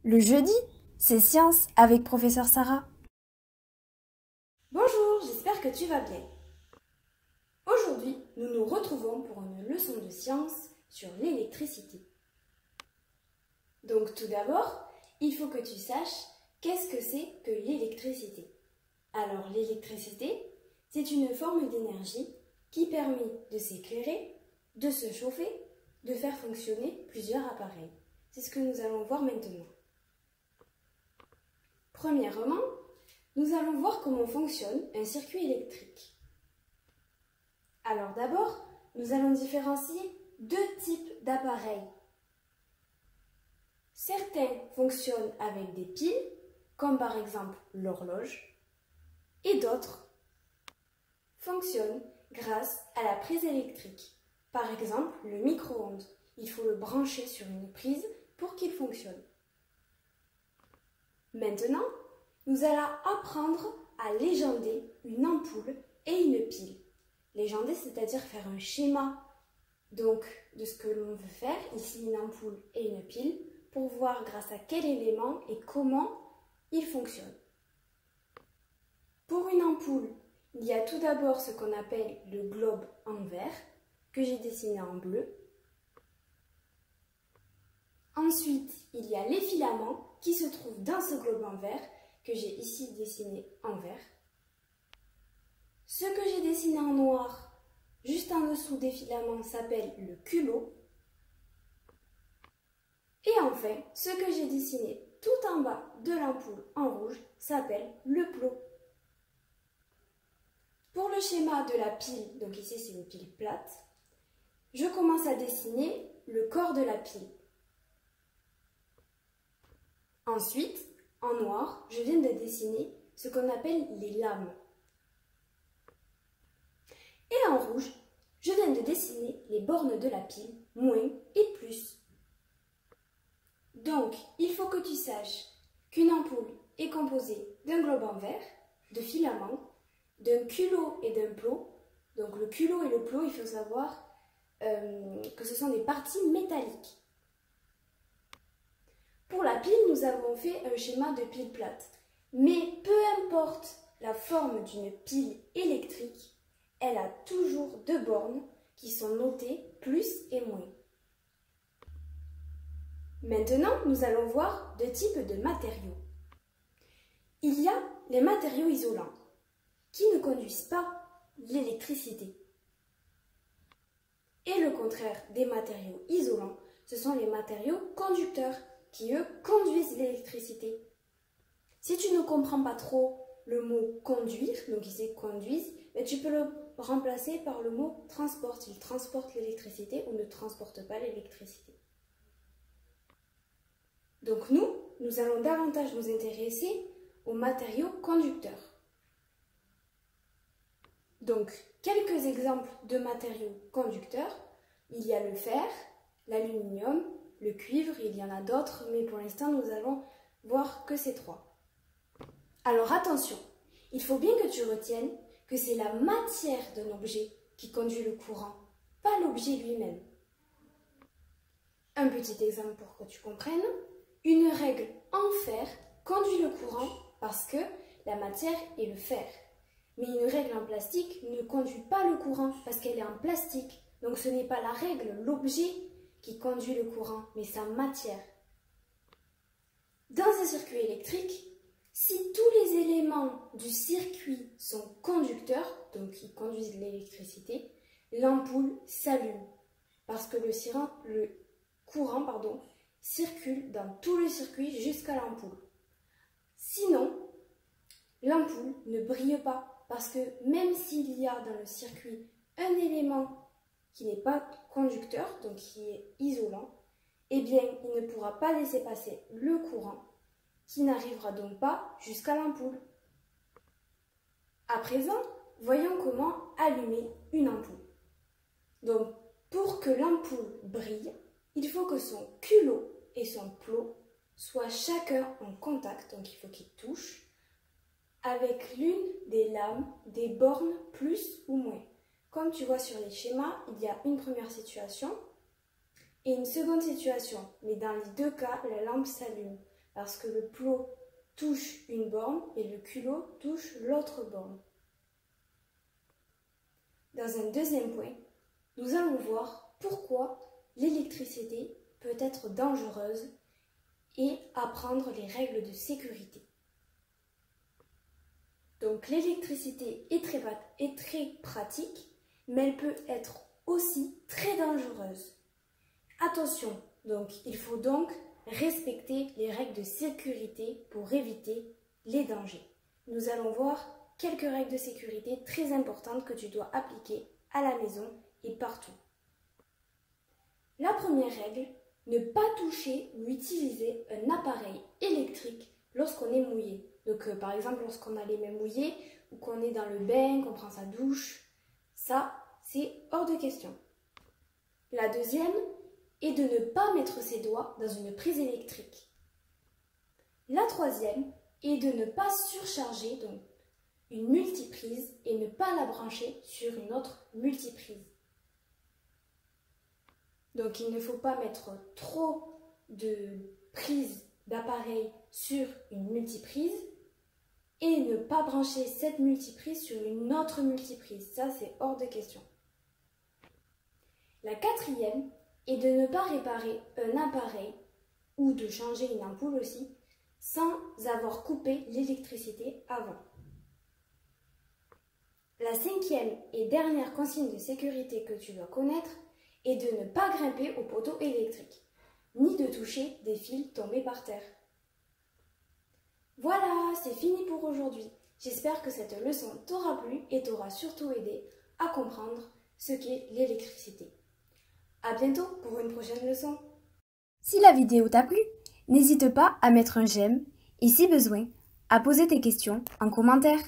Le jeudi, c'est science avec professeur Sarah. Bonjour, j'espère que tu vas bien. Aujourd'hui, nous nous retrouvons pour une leçon de science sur l'électricité. Donc tout d'abord, il faut que tu saches qu'est-ce que c'est que l'électricité. Alors l'électricité, c'est une forme d'énergie qui permet de s'éclairer, de se chauffer, de faire fonctionner plusieurs appareils. C'est ce que nous allons voir maintenant. Premièrement, nous allons voir comment fonctionne un circuit électrique. Alors d'abord, nous allons différencier deux types d'appareils. Certains fonctionnent avec des piles, comme par exemple l'horloge, et d'autres fonctionnent grâce à la prise électrique. Par exemple, le micro-ondes. Il faut le brancher sur une prise pour qu'il fonctionne. Maintenant, nous allons apprendre à légender une ampoule et une pile. Légender, c'est-à-dire faire un schéma donc, de ce que l'on veut faire, ici une ampoule et une pile, pour voir grâce à quel élément et comment ils fonctionnent. Pour une ampoule, il y a tout d'abord ce qu'on appelle le globe en vert, que j'ai dessiné en bleu. Ensuite, il y a les filaments qui se trouvent dans ce globe en vert, que j'ai ici dessiné en vert. Ce que j'ai dessiné en noir, juste en dessous des filaments, s'appelle le culot. Et enfin, ce que j'ai dessiné tout en bas de l'ampoule en rouge s'appelle le plot. Pour le schéma de la pile, donc ici c'est une pile plate, je commence à dessiner le corps de la pile. Ensuite, en noir, je viens de dessiner ce qu'on appelle les lames. Et en rouge, je viens de dessiner les bornes de la pile, moins et plus. Donc, il faut que tu saches qu'une ampoule est composée d'un globe en verre, de filaments, d'un culot et d'un plot. Donc le culot et le plot, il faut savoir que ce sont des parties métalliques. Pour la pile, nous avons fait un schéma de pile plate. Mais peu importe la forme d'une pile électrique, elle a toujours deux bornes qui sont notées plus et moins. Maintenant, nous allons voir deux types de matériaux. Il y a les matériaux isolants qui ne conduisent pas l'électricité. Et le contraire des matériaux isolants, ce sont les matériaux conducteurs qui, eux, conduisent l'électricité. Si tu ne comprends pas trop le mot conduire, donc ici conduisent, tu peux le remplacer par le mot transporte. Il transporte l'électricité ou ne transporte pas l'électricité. Donc nous allons davantage nous intéresser aux matériaux conducteurs. Donc, quelques exemples de matériaux conducteurs. Il y a le fer, l'aluminium, le cuivre, il y en a d'autres, mais pour l'instant, nous allons voir que ces trois. Alors attention, il faut bien que tu retiennes que c'est la matière d'un objet qui conduit le courant, pas l'objet lui-même. Un petit exemple pour que tu comprennes. Une règle en fer conduit le courant parce que la matière est le fer. Mais une règle en plastique ne conduit pas le courant parce qu'elle est en plastique. Donc ce n'est pas la règle, l'objet qui conduit le courant, mais sa matière. Dans un circuit électrique, si tous les éléments du circuit sont conducteurs, donc ils conduisent l'électricité, l'ampoule s'allume parce que le courant circule dans tout le circuit jusqu'à l'ampoule. Sinon, l'ampoule ne brille pas parce que même s'il y a dans le circuit un élément qui n'est pas conducteur, donc qui est isolant, eh bien, il ne pourra pas laisser passer le courant qui n'arrivera donc pas jusqu'à l'ampoule. À présent, voyons comment allumer une ampoule. Donc, pour que l'ampoule brille, il faut que son culot et son plot soient chacun en contact, donc il faut qu'ils touchent, avec l'une des lames des bornes plus ou moins. Comme tu vois sur les schémas, il y a une première situation et une seconde situation. Mais dans les deux cas, la lampe s'allume parce que le plot touche une borne et le culot touche l'autre borne. Dans un deuxième point, nous allons voir pourquoi l'électricité peut être dangereuse et apprendre les règles de sécurité. Donc l'électricité est très pratique, mais elle peut être aussi très dangereuse. Attention, donc il faut donc respecter les règles de sécurité pour éviter les dangers. Nous allons voir quelques règles de sécurité très importantes que tu dois appliquer à la maison et partout. La première règle, ne pas toucher ou utiliser un appareil électrique lorsqu'on est mouillé. Donc par exemple lorsqu'on a les mains mouillées ou qu'on est dans le bain, qu'on prend sa douche, ça c'est hors de question. La deuxième est de ne pas mettre ses doigts dans une prise électrique. La troisième est de ne pas surcharger donc une multiprise et ne pas la brancher sur une autre multiprise. Donc il ne faut pas mettre trop de prises d'appareil sur une multiprise et ne pas brancher cette multiprise sur une autre multiprise. Ça, c'est hors de question. La quatrième est de ne pas réparer un appareil ou de changer une ampoule aussi sans avoir coupé l'électricité avant. La cinquième et dernière consigne de sécurité que tu dois connaître est de ne pas grimper au poteau électrique, ni de toucher des fils tombés par terre. Voilà, c'est fini pour aujourd'hui. J'espère que cette leçon t'aura plu et t'aura surtout aidé à comprendre ce qu'est l'électricité. À bientôt pour une prochaine leçon. Si la vidéo t'a plu, n'hésite pas à mettre un j'aime et si besoin, à poser tes questions en commentaire.